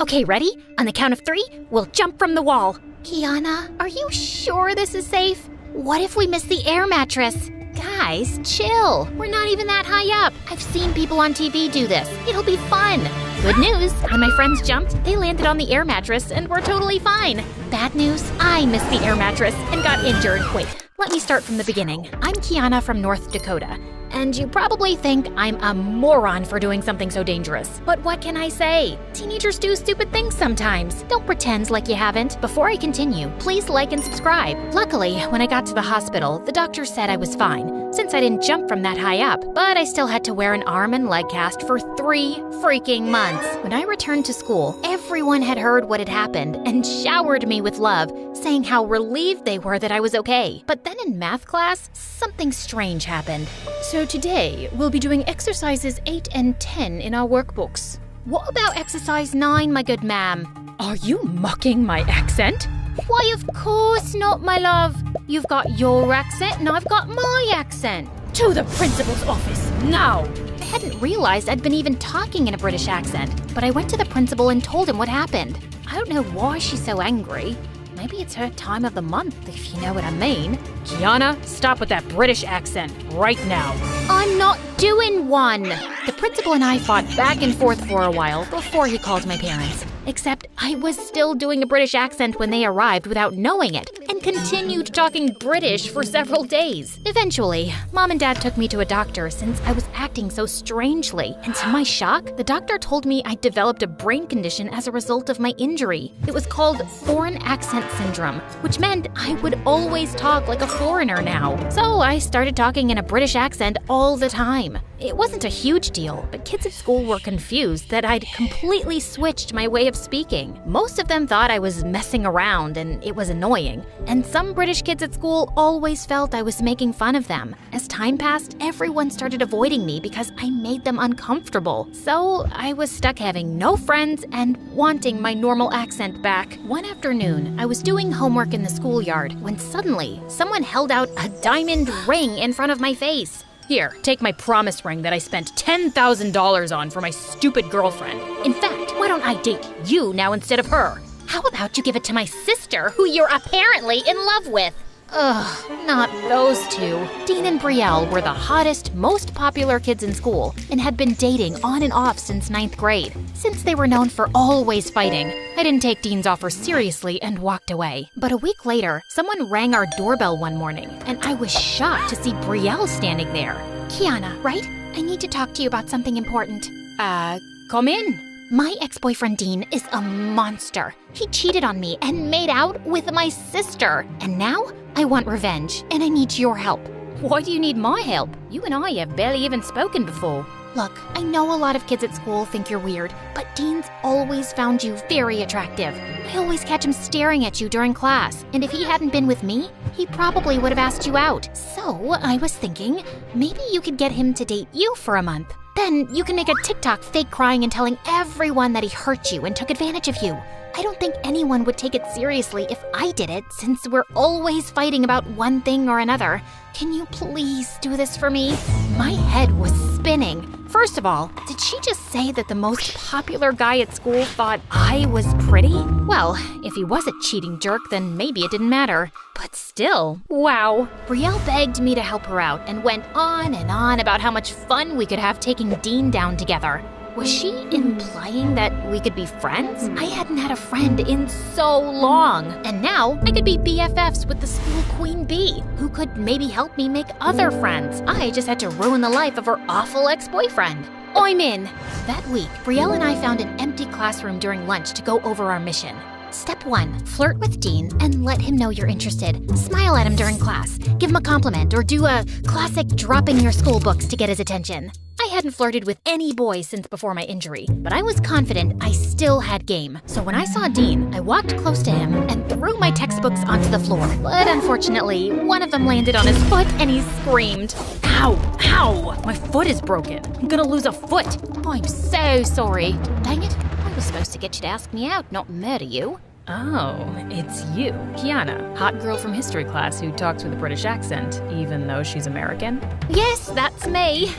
Okay, ready? On the count of 3, we'll jump from the wall. Kiana, are you sure this is safe? What if we miss the air mattress? Guys, chill. We're not even that high up. I've seen people on TV do this. It'll be fun. Good news, when my friends jumped, they landed on the air mattress and were totally fine. Bad news, I missed the air mattress and got injured. Wait, let me start from the beginning. I'm Kiana from North Dakota. And you probably think I'm a moron for doing something so dangerous. But what can I say? Teenagers do stupid things sometimes. Don't pretend like you haven't. Before I continue, please like and subscribe. Luckily, when I got to the hospital, the doctor said I was fine, since I didn't jump from that high up. But I still had to wear an arm and leg cast for 3 freaking months. When I returned to school, everyone had heard what had happened and showered me with love, saying how relieved they were that I was okay. But then in math class, something strange happened. So today, we'll be doing exercises 8 and 10 in our workbooks. What about exercise 9, my good ma'am? Are you mocking my accent? Why, of course not, my love. You've got your accent and I've got my accent. To the principal's office, now! I hadn't realized I'd been even talking in a British accent, but I went to the principal and told him what happened. I don't know why she's so angry. Maybe it's her time of the month, if you know what I mean. Kiana, stop with that British accent right now. I'm not doing one. The principal and I fought back and forth for a while before he called my parents. Except I was still doing a British accent when they arrived without knowing it, and continued talking British for several days. Eventually, Mom and Dad took me to a doctor since I was acting so strangely, and to my shock, the doctor told me I'd developed a brain condition as a result of my injury. It was called foreign accent syndrome, which meant I would always talk like a foreigner now. So I started talking in a British accent all the time. It wasn't a huge deal, but kids at school were confused that I'd completely switched my way of speaking. Most of them thought I was messing around and it was annoying, and some British kids at school always felt I was making fun of them. As time passed, everyone started avoiding me because I made them uncomfortable. So I was stuck having no friends and wanting my normal accent back. One afternoon, I was doing homework in the schoolyard when suddenly someone held out a diamond ring in front of my face. Here, take my promise ring that I spent $10,000 on for my stupid girlfriend. In fact, why don't I date you now instead of her? How about you give it to my sister, who you're apparently in love with? Ugh, not those two. Dean and Brielle were the hottest, most popular kids in school and had been dating on and off since 9th grade. Since they were known for always fighting, I didn't take Dean's offer seriously and walked away. But a week later, someone rang our doorbell one morning, and I was shocked to see Brielle standing there. Kiana, right? I need to talk to you about something important. Come in. My ex-boyfriend Dean is a monster. He cheated on me and made out with my sister. And now, I want revenge, and I need your help. Why do you need my help? You and I have barely even spoken before. Look, I know a lot of kids at school think you're weird, but Dean's always found you very attractive. I always catch him staring at you during class, and if he hadn't been with me, he probably would have asked you out. So, I was thinking, maybe you could get him to date you for a month. Then you can make a TikTok fake crying and telling everyone that he hurt you and took advantage of you. I don't think anyone would take it seriously if I did it, since we're always fighting about one thing or another. Can you please do this for me? My head was spinning. First of all, did she just say that the most popular guy at school thought I was pretty? Well, if he was a cheating jerk, then maybe it didn't matter. But still, wow. Brielle begged me to help her out and went on and on about how much fun we could have taking Dean down together. Was she implying that we could be friends? I hadn't had a friend in so long. And now I could be BFFs with the school queen bee, who could maybe help me make other friends. I just had to ruin the life of her awful ex-boyfriend. I'm in. That week, Brielle and I found an empty classroom during lunch to go over our mission. Step 1, flirt with Dean and let him know you're interested. Smile at him during class, give him a compliment, or do a classic dropping your school books to get his attention. I hadn't flirted with any boy since before my injury, but I was confident I still had game. So when I saw Dean, I walked close to him and threw my textbooks onto the floor. But unfortunately, one of them landed on his foot and he screamed. Ow! Ow! My foot is broken. I'm gonna lose a foot. Oh, I'm so sorry. Dang it. I was supposed to get you to ask me out, not murder you. Oh, it's you, Kiana, hot girl from history class who talks with a British accent, even though she's American? Yes, that's me.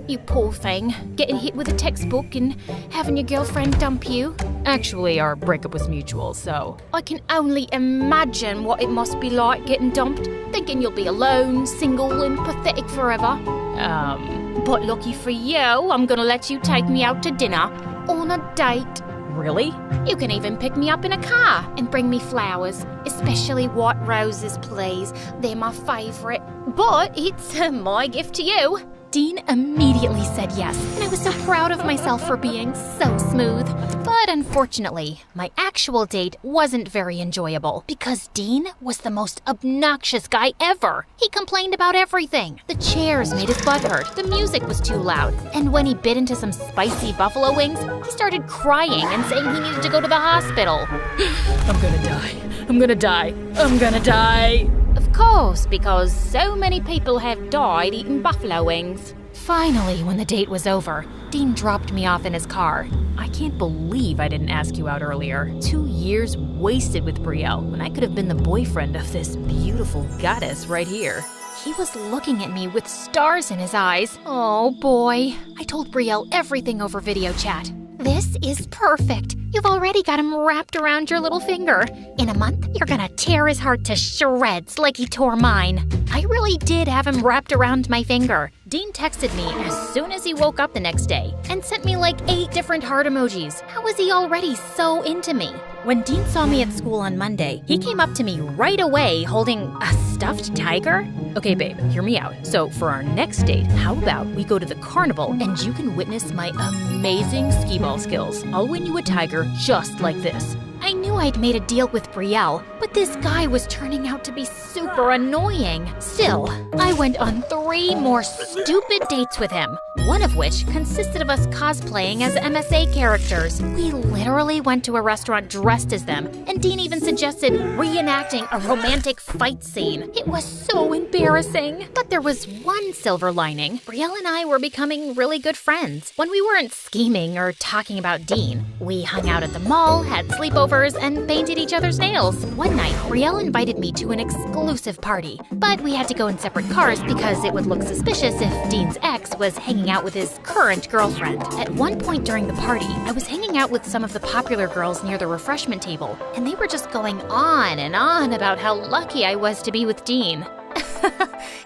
You poor thing, getting hit with a textbook and having your girlfriend dump you. Actually, our breakup was mutual, so... I can only imagine what it must be like getting dumped, thinking you'll be alone, single, and pathetic forever. But lucky for you, I'm gonna let you take me out to dinner on a date. Really? You can even pick me up in a car and bring me flowers, especially white roses, please. They're my favorite. But it's my gift to you. Dean immediately said yes, and I was so proud of myself for being so smooth. But unfortunately, my actual date wasn't very enjoyable because Dean was the most obnoxious guy ever. He complained about everything. The chairs made his butt hurt, the music was too loud, and when he bit into some spicy buffalo wings, he started crying and saying he needed to go to the hospital. I'm gonna die. I'm gonna die. I'm gonna die. Of course, because so many people have died eating buffalo wings. Finally, when the date was over, Dean dropped me off in his car. I can't believe I didn't ask you out earlier. 2 years wasted with Brielle when I could have been the boyfriend of this beautiful goddess right here. He was looking at me with stars in his eyes. Oh boy. I told Brielle everything over video chat. This is perfect. You've already got him wrapped around your little finger. In a month, you're gonna tear his heart to shreds like he tore mine. I really did have him wrapped around my finger. Dean texted me as soon as he woke up the next day and sent me like 8 different heart emojis. How was he already so into me? When Dean saw me at school on Monday, he came up to me right away holding a stuffed tiger. Okay, babe, hear me out. So for our next date, how about we go to the carnival and you can witness my amazing skee-ball skills. I'll win you a tiger just like this. I knew I'd made a deal with Brielle, but this guy was turning out to be super annoying. Still, I went on 3 more stupid dates with him, one of which consisted of us cosplaying as MSA characters. We literally went to a restaurant dressed as them, and Dean even suggested reenacting a romantic fight scene. It was so embarrassing. But there was one silver lining. Brielle and I were becoming really good friends. When we weren't scheming or talking about Dean, we hung out at the mall, had sleepovers, and painted each other's nails. One night, Brielle invited me to an exclusive party, but we had to go in separate cars because it would look suspicious if Dean's ex was hanging out with his current girlfriend. At one point during the party, I was hanging out with some of the popular girls near the refreshment table, and they were just going on and on about how lucky I was to be with Dean.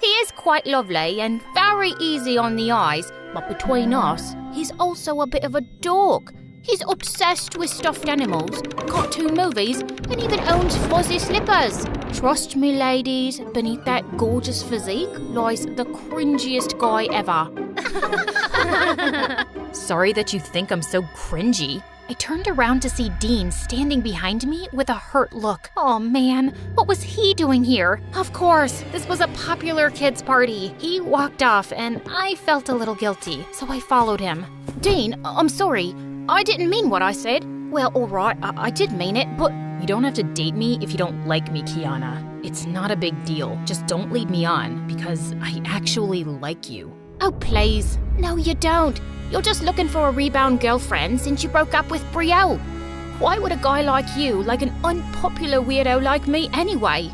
He is quite lovely and very easy on the eyes, but between us, he's also a bit of a dork. He's obsessed with stuffed animals, cartoon movies, and even owns fuzzy slippers. Trust me, ladies, beneath that gorgeous physique lies the cringiest guy ever. Sorry that you think I'm so cringy. I turned around to see Dean standing behind me with a hurt look. Oh man, what was he doing here? Of course, this was a popular kids' party. He walked off and I felt a little guilty, so I followed him. Dean, I'm sorry. I didn't mean what I said. Well, alright, I did mean it, but... You don't have to date me if you don't like me, Kiana. It's not a big deal. Just don't lead me on, because I actually like you. Oh, please. No, you don't. You're just looking for a rebound girlfriend since you broke up with Brielle. Why would a guy like you like an unpopular weirdo like me anyway?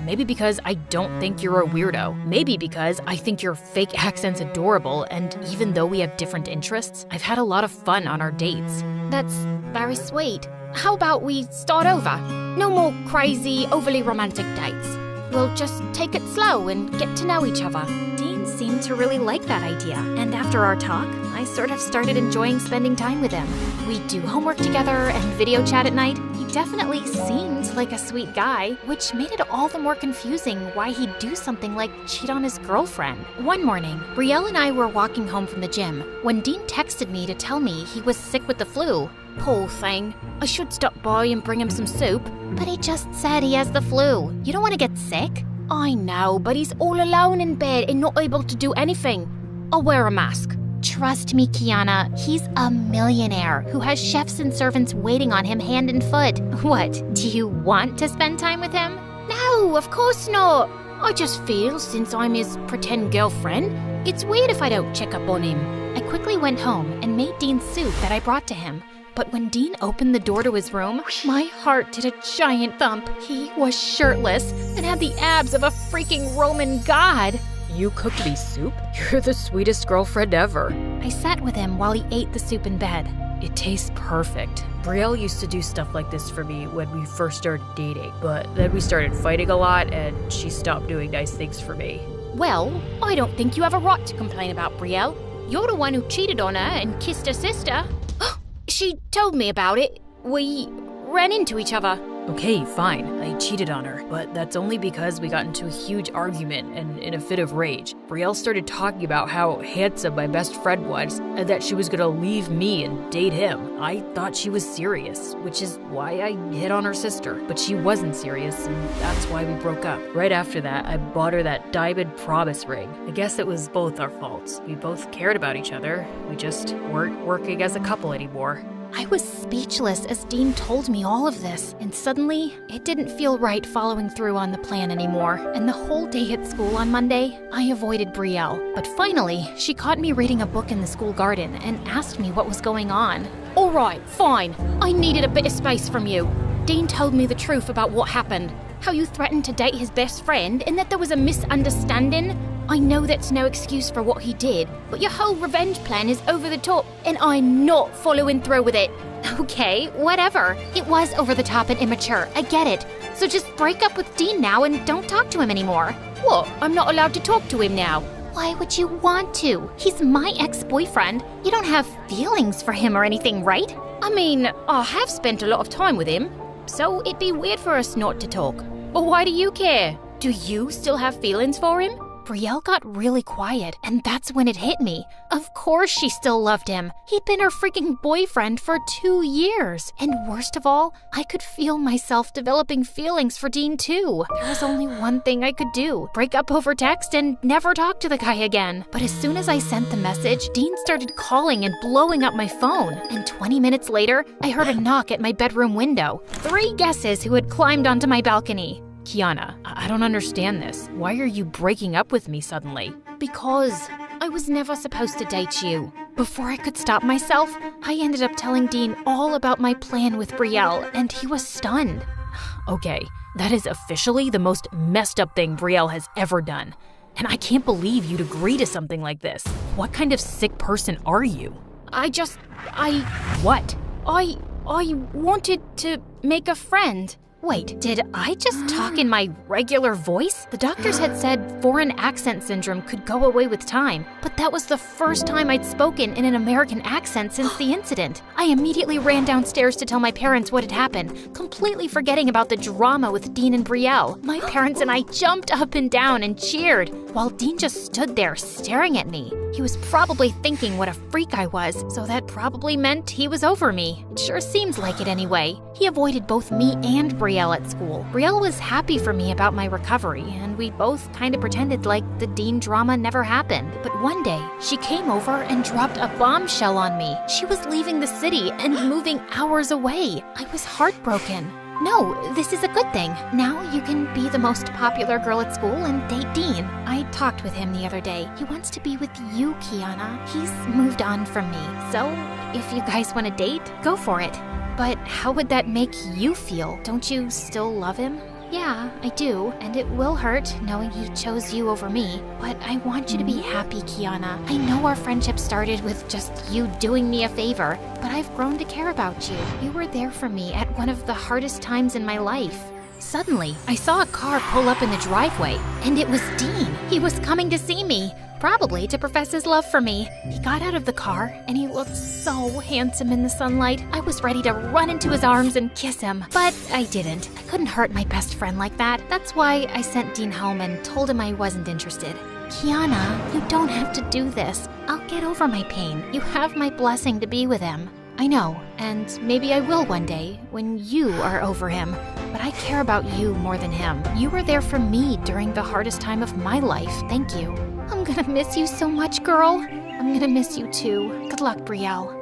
Maybe because I don't think you're a weirdo. Maybe because I think your fake accent's adorable, and even though we have different interests, I've had a lot of fun on our dates. That's very sweet. How about we start over? No more crazy, overly romantic dates. We'll just take it slow and get to know each other. Dean seemed to really like that idea, and after our talk, I sort of started enjoying spending time with him. We'd do homework together and video chat at night. He definitely seemed like a sweet guy, which made it all the more confusing why he'd do something like cheat on his girlfriend. One morning, Brielle and I were walking home from the gym when Dean texted me to tell me he was sick with the flu. Poor thing. I should stop by and bring him some soup, but he just said he has the flu. You don't want to get sick? I know, but he's all alone in bed and not able to do anything. I'll wear a mask. Trust me, Kiana, he's a millionaire who has chefs and servants waiting on him hand and foot. What, do you want to spend time with him? No, of course not. I just feel since I'm his pretend girlfriend, it's weird if I don't check up on him. I quickly went home and made Dean soup that I brought to him. But when Dean opened the door to his room, my heart did a giant thump. He was shirtless and had the abs of a freaking Roman god. You cooked me soup? You're the sweetest girlfriend ever. I sat with him while he ate the soup in bed. It tastes perfect. Brielle used to do stuff like this for me when we first started dating, but then we started fighting a lot and she stopped doing nice things for me. Well, I don't think you have a right to complain about Brielle. You're the one who cheated on her and kissed her sister. She told me about it. We ran into each other. Okay, fine, I cheated on her, but that's only because we got into a huge argument and in a fit of rage. Brielle started talking about how handsome my best friend was and that she was gonna leave me and date him. I thought she was serious, which is why I hit on her sister, but she wasn't serious and that's why we broke up. Right after that, I bought her that diamond promise ring. I guess it was both our faults. We both cared about each other. We just weren't working as a couple anymore. I was speechless as Dean told me all of this, and suddenly, it didn't feel right following through on the plan anymore. And the whole day at school on Monday, I avoided Brielle. But finally, she caught me reading a book in the school garden and asked me what was going on. All right, fine. I needed a bit of space from you. Dean told me the truth about what happened. How you threatened to date his best friend and that there was a misunderstanding. I know that's no excuse for what he did, but your whole revenge plan is over the top, and I'm not following through with it. Okay, whatever. It was over the top and immature, I get it. So just break up with Dean now and don't talk to him anymore. What? I'm not allowed to talk to him now? Why would you want to? He's my ex-boyfriend. You don't have feelings for him or anything, right? I mean, I have spent a lot of time with him, so it'd be weird for us not to talk. But why do you care? Do you still have feelings for him? Brielle got really quiet, and that's when it hit me. Of course she still loved him. He'd been her freaking boyfriend for 2 years. And worst of all, I could feel myself developing feelings for Dean too. There was only one thing I could do, break up over text and never talk to the guy again. But as soon as I sent the message, Dean started calling and blowing up my phone. And 20 minutes later, I heard a knock at my bedroom window. 3 guesses who had climbed onto my balcony. Kiana, I don't understand this. Why are you breaking up with me suddenly? Because I was never supposed to date you. Before I could stop myself, I ended up telling Dean all about my plan with Brielle, and he was stunned. Okay, that is officially the most messed up thing Brielle has ever done. And I can't believe you'd agree to something like this. What kind of sick person are you? What? I wanted to make a friend. Wait, did I just talk in my regular voice? The doctors had said foreign accent syndrome could go away with time, but that was the first time I'd spoken in an American accent since the incident. I immediately ran downstairs to tell my parents what had happened, completely forgetting about the drama with Dean and Brielle. My parents and I jumped up and down and cheered, while Dean just stood there staring at me. He was probably thinking what a freak I was, so that probably meant he was over me. It sure seems like it anyway. He avoided both me and Brielle at school. Brielle was happy for me about my recovery, and we both kind of pretended like the Dean drama never happened. But one day, she came over and dropped a bombshell on me. She was leaving the city and moving hours away. I was heartbroken. No, this is a good thing. Now you can be the most popular girl at school and date Dean. I talked with him the other day. He wants to be with you, Kiana. He's moved on from me. So, if you guys want to date, go for it. But how would that make you feel? Don't you still love him? Yeah, I do, and it will hurt knowing he chose you over me. But I want you to be happy, Kiana. I know our friendship started with just you doing me a favor, but I've grown to care about you. You were there for me at one of the hardest times in my life. Suddenly, I saw a car pull up in the driveway, and it was Dean. He was coming to see me, probably to profess his love for me. He got out of the car, and he looked so handsome in the sunlight. I was ready to run into his arms and kiss him, but I didn't. I couldn't hurt my best friend like that. That's why I sent Dean home and told him I wasn't interested. Kiana, you don't have to do this. I'll get over my pain. You have my blessing to be with him. I know, and maybe I will one day when you are over him. But I care about you more than him. You were there for me during the hardest time of my life. Thank you. I'm gonna miss you so much, girl. I'm gonna miss you too. Good luck, Brielle.